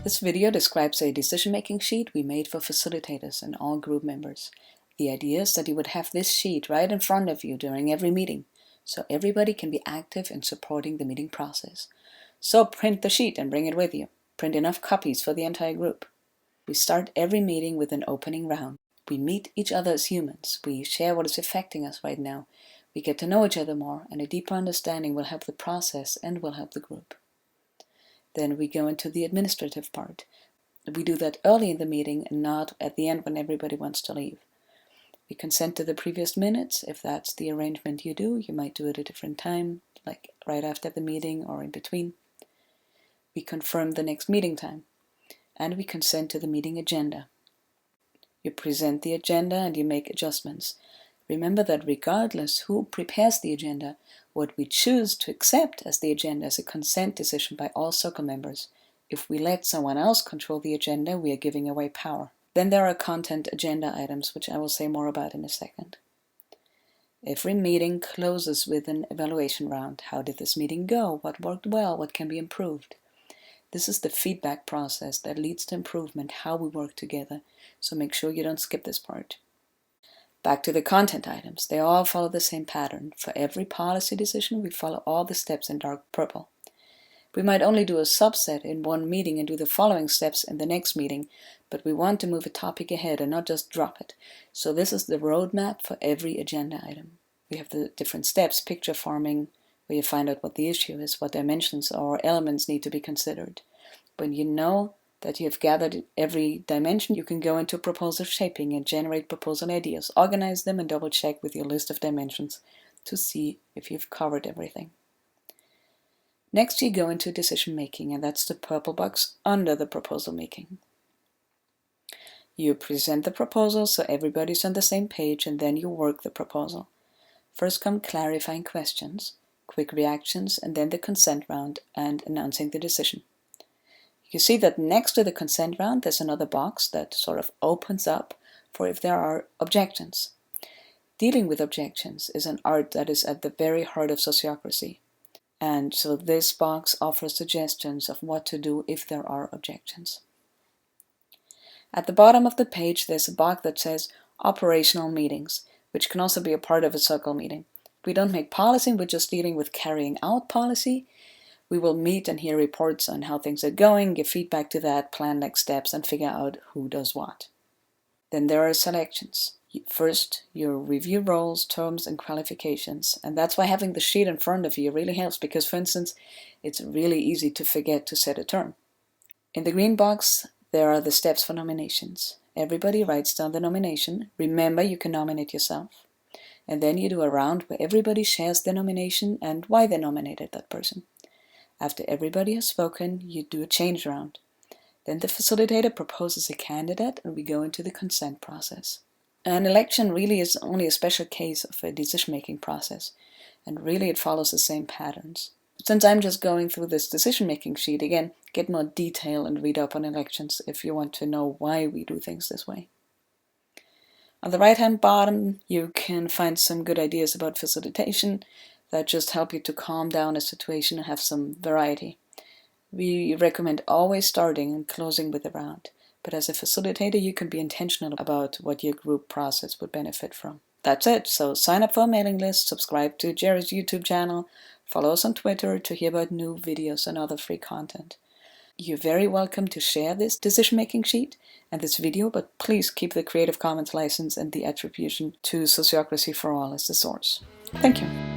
This video describes a decision-making sheet we made for facilitators and all group members. The idea is that you would have this sheet right in front of you during every meeting, so everybody can be active in supporting the meeting process. So print the sheet and bring it with you. Print enough copies for the entire group. We start every meeting with an opening round. We meet each other as humans. We share what is affecting us right now. We get to know each other more, and a deeper understanding will help the process and will help the group. Then we go into the administrative part. We do that early in the meeting and not at the end when everybody wants to leave. We consent to the previous minutes. If that's the arrangement you do, you might do it at a different time, like right after the meeting or in between. We confirm the next meeting time. And we consent to the meeting agenda. You present the agenda and you make adjustments. Remember that regardless who prepares the agenda, what we choose to accept as the agenda is a consent decision by all circle members. If we let someone else control the agenda, we are giving away power. Then there are content agenda items, which I will say more about in a second. Every meeting closes with an evaluation round. How did this meeting go? What worked well? What can be improved? This is the feedback process that leads to improvement, how we work together, so make sure you don't skip this part. Back to the content items. They all follow the same pattern. For every policy decision, we follow all the steps in dark purple. We might only do a subset in one meeting and do the following steps in the next meeting, but we want to move a topic ahead and not just drop it. So this is the roadmap for every agenda item. We have the different steps, picture forming, where you find out what the issue is, what dimensions or elements need to be considered. When you know that you have gathered every dimension, you can go into proposal shaping and generate proposal ideas, organize them and double check with your list of dimensions to see if you've covered everything. Next you go into decision making, and that's the purple box under the proposal making. You present the proposal so everybody's on the same page, and then you work the proposal. First come clarifying questions, quick reactions, and then the consent round and announcing the decision. You see that next to the consent round there's another box that sort of opens up for if there are objections. Dealing with objections is an art that is at the very heart of sociocracy. And so this box offers suggestions of what to do if there are objections. At the bottom of the page there's a box that says operational meetings, which can also be a part of a circle meeting. We don't make policy, we're just dealing with carrying out policy. We will meet and hear reports on how things are going, give feedback to that, plan next steps, and figure out who does what. Then there are selections. First, you review roles, terms, and qualifications. And that's why having the sheet in front of you really helps, because, for instance, it's really easy to forget to set a term. In the green box, there are the steps for nominations. Everybody writes down the nomination. Remember, you can nominate yourself. And then you do a round where everybody shares their nomination and why they nominated that person. After everybody has spoken, you do a change round. Then the facilitator proposes a candidate and we go into the consent process. An election really is only a special case of a decision-making process, and really it follows the same patterns. Since I'm just going through this decision-making sheet, again, get more detail and read up on elections if you want to know why we do things this way. On the right-hand bottom, you can find some good ideas about facilitation that just help you to calm down a situation and have some variety. We recommend always starting and closing with a round, but as a facilitator you can be intentional about what your group process would benefit from. That's it, so sign up for a mailing list, subscribe to Jerry's YouTube channel, follow us on Twitter to hear about new videos and other free content. You're very welcome to share this decision-making sheet and this video, but please keep the Creative Commons license and the attribution to Sociocracy for All as the source. Thank you.